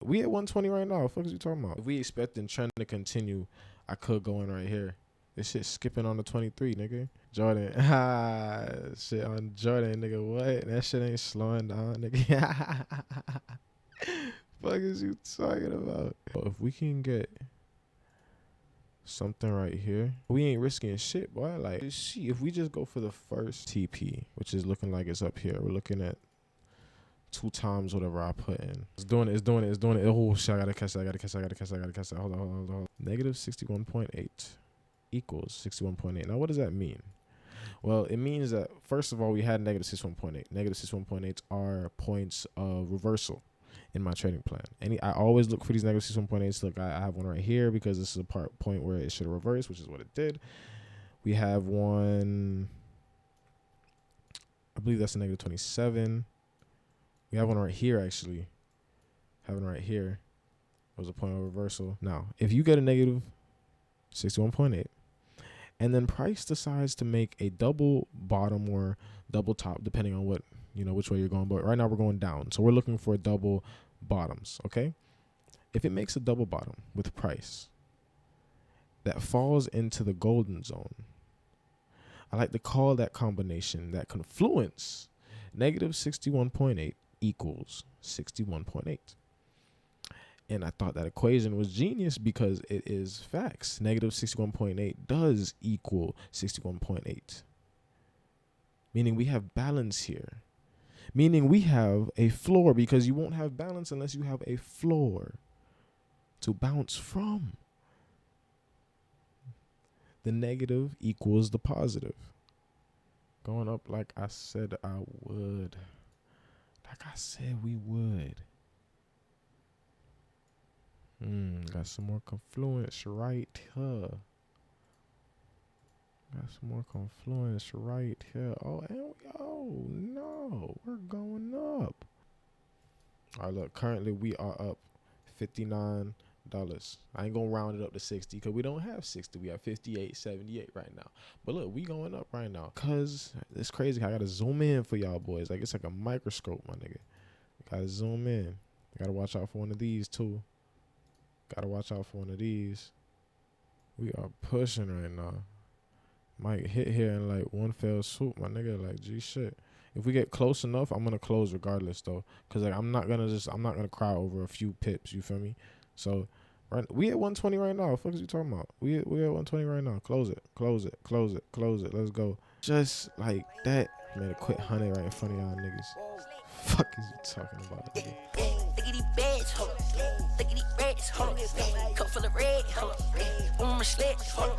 We at 120 right now. What the fuck is you talking about? If we expecting trend to continue, I could go in right here. This shit skipping on the 23, nigga. Jordan. Shit on Jordan, nigga. What? That shit ain't slowing down, nigga. Fuck is you talking about? If we can get something right here, we ain't risking shit, boy. Like, see, if we just go for the first TP, which is looking like it's up here, we're looking at 2 times whatever I put in. It's doing it. Oh shit, I gotta catch that. Hold on. Negative 61.8 equals 61.8. Now what does that mean? Well, it means that first of all, we had negative 61.8. Negative 61.8 are points of reversal in my trading plan. I always look for these negative 61.8s. Look, I have one right here because this is a point where it should have reversed, which is what it did. We have one, I believe that's a negative 27. We have one right here, actually. Having right here was a point of reversal. Now, if you get a negative 61.8, and then price decides to make a double bottom or double top, depending on what, which way you're going. But right now we're going down. So we're looking for double bottoms, okay? If it makes a double bottom with price that falls into the golden zone, I like to call that combination, that confluence, negative 61.8 equals 61.8. And I thought that equation was genius because it is facts. Negative 61.8 does equal 61.8. Meaning we have balance here. Meaning we have a floor, because you won't have balance unless you have a floor to bounce from. The negative equals the positive. Going up like I said I would. Like I said we would. Got some more confluence right here. Oh, and no, we're going up. All right, look, currently we are up $59. I ain't gonna round it up to 60 because we don't have 60. We have 58.78 right now. But look, we going up right now because it's crazy. I gotta zoom in for y'all boys. Like, it's like a microscope, my nigga. Gotta zoom in. Gotta watch out for one of these too. We are pushing right now. Might hit here in like one fell swoop, my nigga. Like, G shit. If we get close enough, I'm gonna close regardless though, cause like I'm not gonna cry over a few pips. You feel me? So, we at 120 right now. What the fuck is you talking about? We at 120 right now. Close it. Let's go. Just like that. Man, a quick 100 right in front of y'all niggas. Fuck is you talking about, nigga? Look at these bags, ho. Look at these rats, ho. Cup full of red, ho. On my sled, ho.